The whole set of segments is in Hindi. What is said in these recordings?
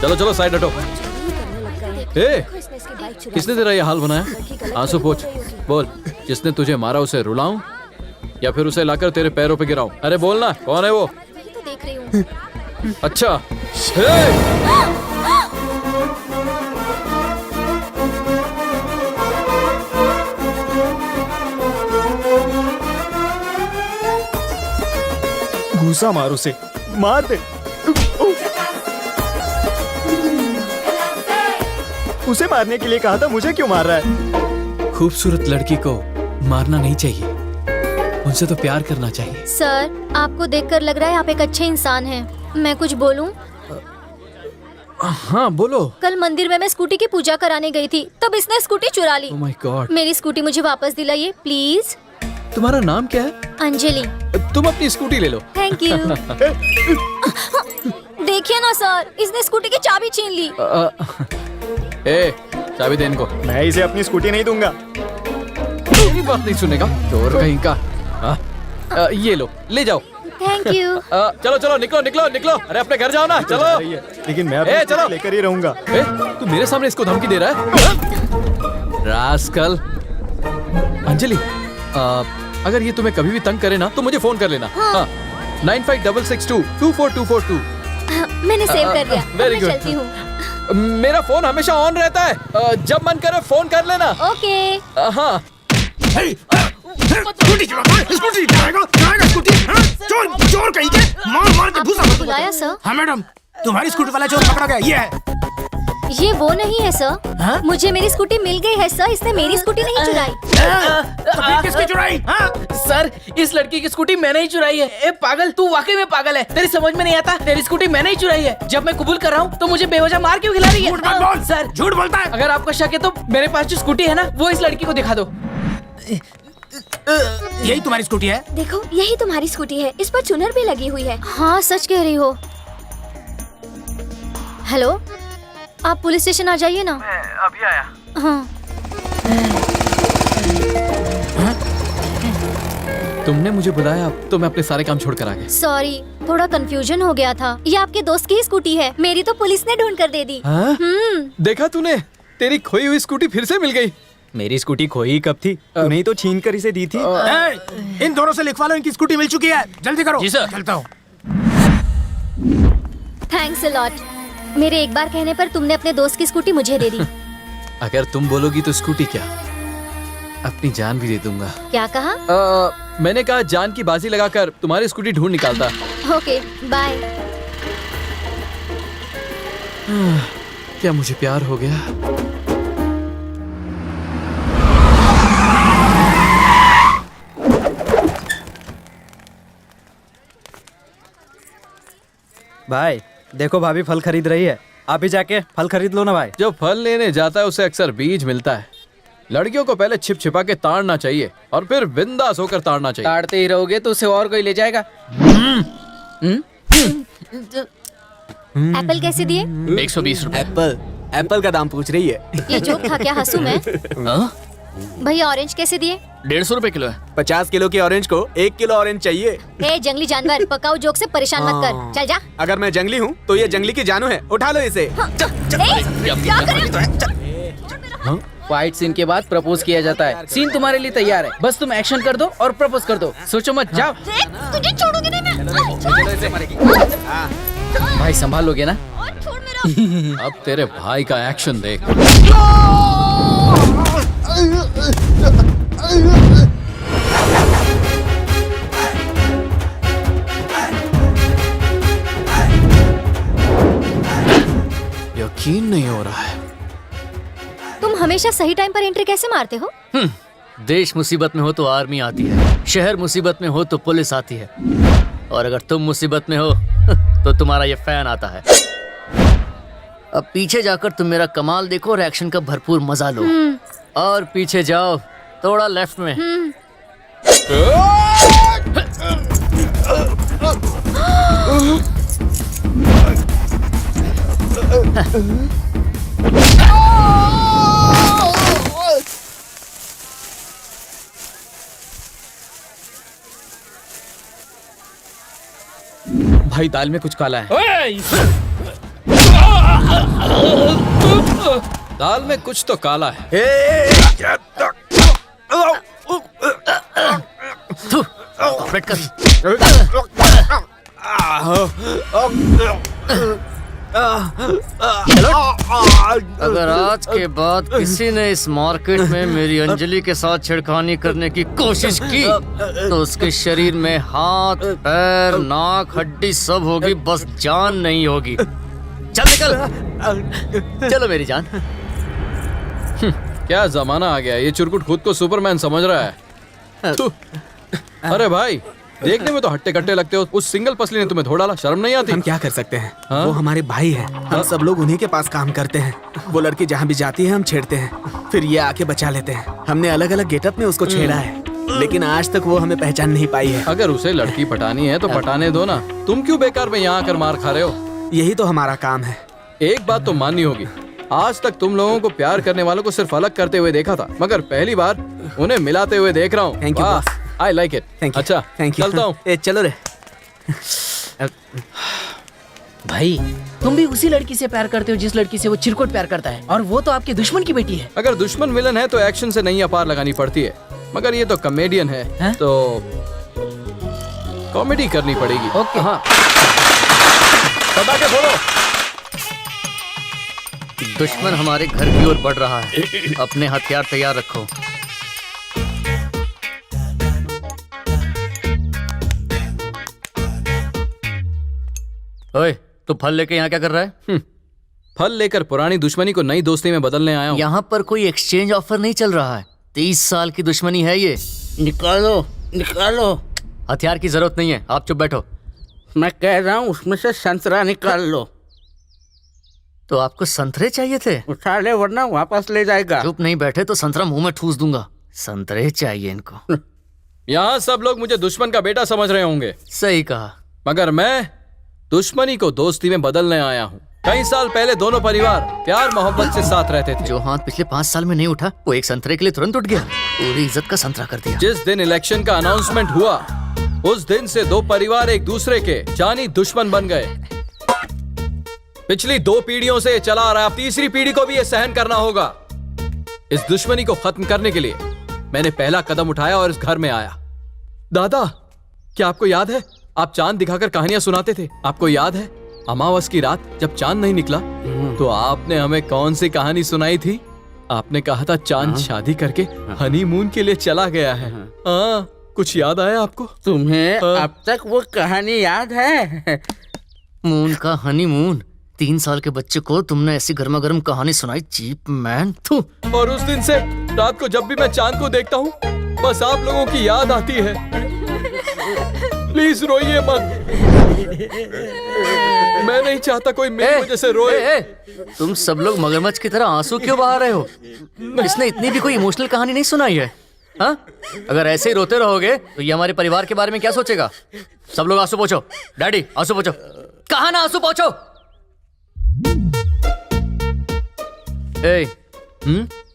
चलो चलो साइड हटो। ए, किसने तेरा ये हाल बनाया? आंसू पोंछ, बोल। जिसने तुझे मारा उसे रुलाऊं या फिर उसे लाकर तेरे पैरों पे गिराऊं? अरे बोलना, कौन है वो? वही तो देख रही हूँ। अच्छा। घूसा मार उसे, मार दे। उसे मारने के लिए कहा था, मुझे क्यों मार रहा है? खूबसूरत लड़की को मारना नहीं चाहिए, उनसे तो प्यार करना चाहिए। सर, आपको देखकर लग रहा है आप एक अच्छे इंसान हैं। मैं कुछ बोलूं? हाँ बोलो। कल मंदिर में मैं स्कूटी की पूजा कराने गई थी, तब इसने स्कूटी चुरा ली। Oh my God. मेरी स्कूटी मुझे वापस दिलाइए प्लीज। तुम्हारा नाम क्या है? अंजलि। तुम अपनी स्कूटी ले लो। Thank you. देखिए ना सर, इसने स्कूटी की चाबी छीन ली। ए, चाबी दे इनको। मैं इसे अपनी स्कूटी नहीं दूंगा। मेरी बात नहीं सुनेगा, चोर कहीं का। ये लो, ले जाओ। Thank you. चलो चलो, निकलो निकलो निकलो। अरे अपने घर जाओ ना, चलो। लेकिन मैं अपनी चलो। स्कूटी लेकर ही रहूंगा। ए, तू मेरे सामने इसको धमकी दे रहा है? रास्कल। अंजलि, अगर ये तुम्हें कभी भी तंग करे ना तो मुझे फोन कर लेना। हाँ। 9566224242। मैंने सेव कर लिया। Very मैं good. चलती हूँ। मेरा फोन हमेशा ऑन रहता है, जब मन करे फोन कर लेना। ओके। हाँ। स्कूटी चलाएगा स्कूटी, हाँ? चोर चोर कहीं के, मार के भूसा आपने बुलाया सर? हाँ मैडम, तुम्हारी स्कूटी वाला चोर पकड़ा गया। ये है। ये वो नहीं है सर। हाँ? मुझे मेरी स्कूटी मिल गई है सर, इसने मेरी स्कूटी नहीं चुराई। तो फिर किसकी चुराई? हाँ? सर, इस लड़की की स्कूटी मैंने ही चुराई है। ए पागल, तू वाकई में पागल है। तेरी समझ में नहीं आता, तेरी स्कूटी मैंने ही चुराई है। जब मैं कबूल कर रहा हूँ तो मुझे बेवजह मार क्यों खिला रही है? झूठ मत बोल। सर, झूठ बोलता है। अगर आपका शक है तो मेरे पास जो स्कूटी है ना, वो इस लड़की को दिखा दो। यही तुम्हारी स्कूटी है? देखो, यही तुम्हारी स्कूटी है, इस पर चुनर भी लगी हुई है। हाँ, सच कह रही हो। हेलो, आप पुलिस स्टेशन आ जाइए ना। मैं अभी आया। हाँ। तुमने मुझे बुलाया तो मैं अपने सारे काम छोड़कर आ गया। सॉरी, थोड़ा कंफ्यूजन हो गया था। ये आपके दोस्त की ही स्कूटी है, मेरी तो पुलिस ने ढूंढ कर दे दी। हाँ? देखा तूने, तेरी खोई हुई स्कूटी फिर से मिल गई। मेरी स्कूटी खोई कब थी? तूने ही तो छीन कर इसे दी थी। इन दोनों से लिखवा लो, इनकी स्कूटी मिल चुकी है। जल्दी करो। जी सर। चलता हूँ। Thanks a lot. मेरे एक बार कहने पर तुमने अपने दोस्त की स्कूटी मुझे दे दी। अगर तुम बोलोगी तो स्कूटी क्या, अपनी जान भी दे दूंगा। क्या कहा? मैंने कहा जान की बाजी लगाकर तुम्हारी स्कूटी ढूंढ निकालता। Okay, bye. क्या मुझे प्यार हो गया? भाई देखो, भाभी फल खरीद रही है, आप भी जाके फल खरीद लो ना भाई। जो फल लेने जाता है उसे अक्सर बीज मिलता है। लड़कियों को पहले छिप छिपा के ताड़ना चाहिए और फिर बिंदास होकर ताड़ना चाहिए। ताड़ते ही रहोगे तो उसे और कोई ले जाएगा। एप्पल कैसे दिए? 120 रुपए। एप्पल का दाम पूछ रही है। ये जोक था क्या? हंसू मैं? भैया ऑरेंज कैसे दिए? 150 रुपए किलो है। 50 किलो की ऑरेंज को 1 किलो ऑरेंज चाहिए। ए जंगली जानवर, पकाऊ जोक से परेशान मत कर, चल जा। अगर मैं जंगली हूँ तो ये जंगली की जानू है, उठा लो इसे। क्या करें? फाइट सीन के बाद प्रपोज किया जाता है। सीन तुम्हारे लिए तैयार है, बस तुम एक्शन कर दो और प्रपोज कर दो। सोचो मत, जाओ। तुझे छोड़ूंगी नहीं मैं। भाई संभाल लोगे ना? छोड़ मेरा। अब तेरे भाई का एक्शन देख। यकीन नहीं हो रहा है। तुम हमेशा सही टाइम पर एंट्री कैसे मारते हो? देश मुसीबत में हो तो आर्मी आती है, शहर मुसीबत में हो तो पुलिस आती है, और अगर तुम मुसीबत में हो तो तुम्हारा ये फैन आता है। अब पीछे जाकर तुम मेरा कमाल देखो और एक्शन का भरपूर मजा लो। और पीछे जाओ, थोड़ा लेफ्ट में। भाई दाल में कुछ काला है। दाल में कुछ तो काला है। थू, कॉर्पोरेट कर। अगर आज के बाद किसी ने इस मार्केट में मेरी अंजलि के साथ छेड़खानी करने की कोशिश की तो उसके शरीर में हाथ, पैर, नाक, हड्डी सब होगी, बस जान नहीं होगी। चल निकल, चलो मेरी जान। क्या जमाना आ गया, ये चुरकुट खुद को सुपरमैन समझ रहा है। थू। अरे भाई, देखने में तो हट्टे कट्टे लगते हो, उस सिंगल पसली ने तुम्हें धो डाला, शर्म नहीं आती? हम क्या कर सकते हैं? हाँ? वो हमारे भाई है, हम सब लोग उन्हीं के पास काम करते हैं। वो लड़की जहाँ भी जाती है हम छेड़ते हैं, फिर ये आके बचा लेते हैं। हमने अलग अलग गेटअप में उसको छेड़ा है, लेकिन आज तक वो हमें पहचान नहीं पाई है। अगर उसे लड़की पटानी है तो पटाने दो ना, तुम क्यों बेकार में यहाँ आकर मार खा रहे हो? यही तो हमारा काम है। एक बात तो माननी होगी, आज तक तुम लोगों को प्यार करने वालों को सिर्फ अलग करते हुए देखा था, मगर पहली बार उन्हें मिलाते हुए देख रहा हूँ। Thank you, boss. I like it. Thank you. अच्छा, थैंक यू। चलता हूँ। ए, चलो रे। भाई तुम भी उसी लड़की से प्यार करते हो जिस लड़की से वो चिरकुट प्यार करता है, और वो तो आपके दुश्मन की बेटी है। अगर दुश्मन विलन है तो एक्शन से नहीं अपार लगानी पड़ती है, मगर ये तो कॉमेडियन है हैं? तो कॉमेडी करनी पड़ेगी। ओके। हाँ, पटाखे फोड़ो। दुश्मन हमारे घर की ओर बढ़ रहा है, अपने हथियार तैयार रखो। ओए, तू फल लेके यहाँ क्या कर रहा है? फल लेकर पुरानी दुश्मनी को नई दोस्ती में बदलने आया हूँ। यहाँ पर कोई एक्सचेंज ऑफर नहीं चल रहा है। 30 साल की दुश्मनी है ये। निकालो निकालो। हथियार की जरूरत नहीं है, आप चुप बैठो। मैं कह रहा हूँ उसमें से संतरा निकाल लो। तो आपको संतरे चाहिए थे? उठा ले वरना वापस ले जाएगा। चुप नहीं बैठे तो संतरा मुंह में ठूस दूंगा। संतरे चाहिए इनको। यहाँ सब लोग मुझे दुश्मन का बेटा समझ रहे होंगे, सही कहा। मगर मैं दुश्मनी को दोस्ती में बदलने आया हूँ। कई साल पहले दोनों परिवार प्यार मोहब्बत से साथ रहते थे। जो हाथ पिछले 5 साल में नहीं उठा वो एक संतरे के लिए तुरंत उठ गया, पूरी इज्जत का संतरा कर दिया। जिस दिन इलेक्शन का अनाउंसमेंट हुआ उस दिन से दो परिवार एक दूसरे के जानी दुश्मन बन गए। पिछली 2 पीढ़ियों से ये चला आ रहा है, अब तीसरी पीढ़ी को भी ये सहन करना होगा। इस दुश्मनी को खत्म करने के लिए मैंने पहला कदम उठाया और इस घर में आया। दादा, क्या आपको याद है आप चांद दिखाकर कहानियां सुनाते थे? आपको याद है अमावस की रात जब चांद नहीं निकला तो आपने हमें कौन सी कहानी सुनाई थी? आपने कहा था चांद शादी करके हनीमून के लिए चला गया है। हाँ, कुछ याद आया आपको? तुम्हें अब तक वो कहानी याद है? मून का हनीमून। 3 साल के बच्चे को तुमने ऐसी गर्मा गर्म कहानी सुनाई, चीप मैन। थू। और उस दिन से रात को जब भी मैं चांद को देखता हूँ बस आप लोगों की याद आती है। प्लीज रोइए मत, मैं नहीं चाहता कोई मेरी वजह से रोए। तुम सब लोग मगरमच्छ की तरह आंसू क्यों बहा रहे हो? इसने इतनी भी कोई इमोशनल कहानी नहीं सुनाई है। हाँ? अगर ऐसे ही रोते रहोगे तो ये हमारे परिवार के बारे में क्या सोचेगा? सब लोग आंसू पोंछो। डैडी आंसू पोंछो। कहा ना आंसू पोंछो।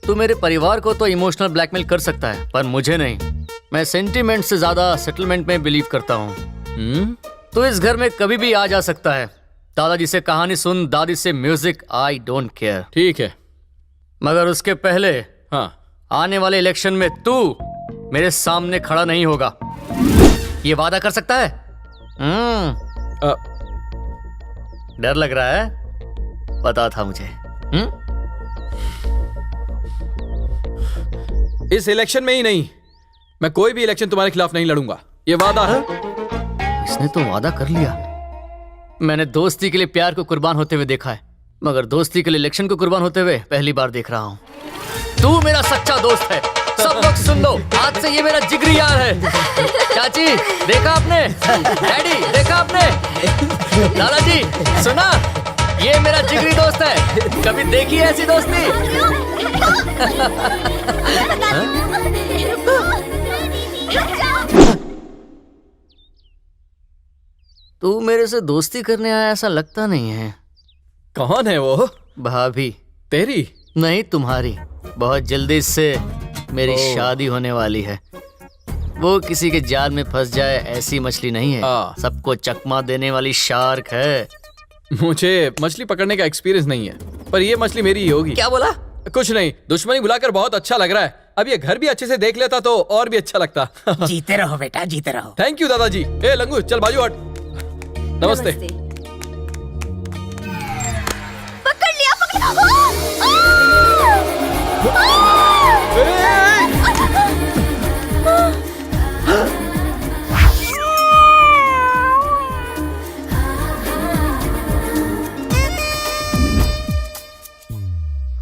तू मेरे परिवार को तो इमोशनल ब्लैकमेल कर सकता है पर मुझे नहीं। मैं सेंटीमेंट से ज्यादा सेटलमेंट में बिलीव करता हूँ। तो इस घर में कभी भी आ जा सकता है। दादाजी से कहानी सुन, दादी से म्यूजिक, आई डोंट केयर। ठीक है, मगर उसके पहले हाँ, आने वाले इलेक्शन में तू मेरे सामने खड़ा नहीं होगा, ये वादा कर सकता है? डर लग रहा है? पता था मुझे। इस इलेक्शन में ही नहीं, मैं कोई भी इलेक्शन तुम्हारे खिलाफ नहीं लड़ूंगा, ये वादा है। इसने तो वादा कर लिया। मैंने दोस्ती के लिए प्यार को कुर्बान होते हुए देखा है, मगर दोस्ती के लिए इलेक्शन को कुर्बान होते हुए पहली बार देख रहा हूँ। तू मेरा सच्चा दोस्त है। सब लोग सुन लो, आज से ये मेरा जिगरी यार है। चाची देखा आपने? डैडी देखा आपने? दादाजी सुना? ये मेरा जिगरी दोस्त है। कभी देखी है ऐसी दोस्ती? तू मेरे से दोस्ती करने आया ऐसा लगता नहीं है। कौन है वो? भाभी। तेरी? नहीं, तुम्हारी। बहुत जल्दी से मेरी शादी होने वाली है। वो किसी के जाल में फंस जाए ऐसी मछली नहीं है, सबको चकमा देने वाली शार्क है। मुझे मछली पकड़ने का एक्सपीरियंस नहीं है, पर ये मछली मेरी ही होगी। क्या बोला? कुछ नहीं, दुश्मनी बुलाकर बहुत अच्छा लग रहा है। अब ये घर भी अच्छे से देख लेता तो और भी अच्छा लगता। जीते रहो बेटा, जीते रहो। थैंक यू दादाजी। ए लंगू चल बाजू हट। नमस्ते। पकड़ लिया, पकड़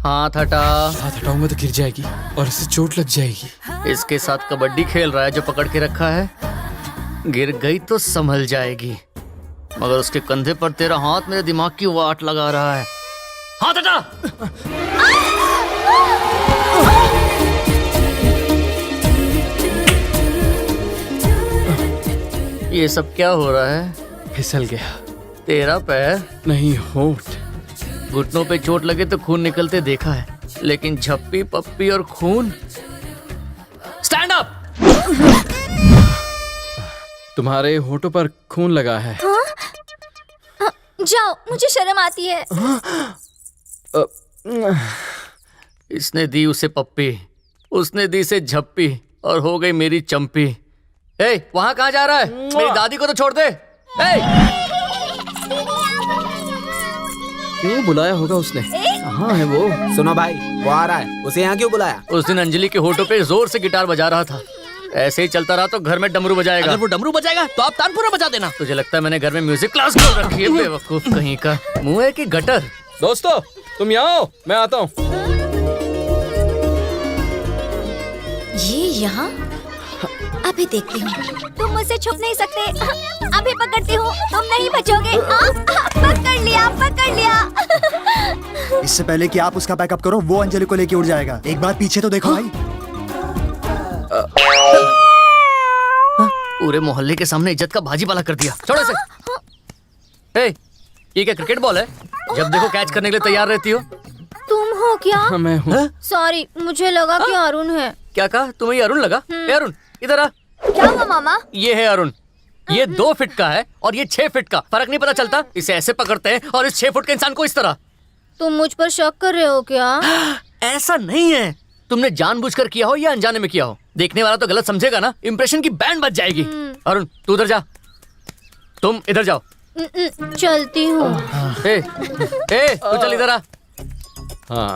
हाथ हटा। हाथ हटाऊंगा तो गिर जाएगी और इससे चोट लग जाएगी। इसके साथ कबड्डी खेल रहा है जो पकड़ के रखा है। गिर गई तो संभल जाएगी, मगर उसके कंधे पर तेरा हाथ मेरे दिमाग की वाट लगा रहा है। हाथ हटा। ये सब क्या हो रहा है? फिसल गया। तेरा पैर नहीं, होठ। घुटनों पे चोट लगे तो खून निकलते देखा है, लेकिन झप्पी पप्पी और खून। Stand up. तुम्हारे होठों पर खून लगा है। जाओ, मुझे शर्म आती है। इसने दी उसे पप्पी, उसने दी से झप्पी और हो गई मेरी चंपी। ए, वहां कहाँ जा रहा है? मेरी दादी को तो छोड़ दे। ए! क्यों बुलाया होगा उसने? कहाँ है वो? सुनो भाई, वो आ रहा है। उसे यहाँ क्यों बुलाया? उस दिन अंजलि के होठों पे जोर से गिटार बजा रहा था। ऐसे ही चलता रहा तो घर में डमरू बजाएगा। अगर वो डमरू बजाएगा तो आप तानपुरा बजा देना। तुझे लगता है मैंने घर में म्यूजिक क्लास खोल रखी है? बेवकूफ कहीं का। मुंह है कि गटर? दोस्तों तुम यहाँ आओ, मैं आता हूँ। ये यहाँ? अभी देखती हूँ। तुम मुझसे छुप नहीं सकते। अभी पकड़ती हूँ, तुम नहीं बचोगे। पकड़ लिया, पकड़ लिया। इससे पहले कि आप उसका बैकअप करो, वो अंजलि को लेके उड़ जाएगा। एक बार पीछे तो देखो भाई। पूरे मोहल्ले के सामने इज्जत का भाजी पाला कर दिया। छोड़ो इसे। ए, ये क्या क्रिकेट बॉल है? जब देखो कैच करने के लिए तैयार रहती हो। तुम हो क्या? हाँ, मैं हूँ। सॉरी, मुझे लगा कि अरुण है। क्या कहा? तुम्हें ये अरुण लगा? ए अरुण, इधर आ। क्या हुआ मामा? ये है अरुण। ये 2 फीट का है और ये 6 फीट का। फर्क नहीं पता चलता? इसे ऐसे पकड़ते हैं और इस 6 फुट के इंसान को इस तरह। तुम मुझ पर शक कर रहे हो क्या? ऐसा नहीं है। तुमने जानबूझकर किया हो या अनजाने में किया हो, देखने वाला तो गलत समझेगा ना। इंप्रेशन की बैंड बज जाएगी। अरुण तू उधर जा, तुम इधर जाओ। चलती हूँ। ए, तू चल इधर आ। हाँ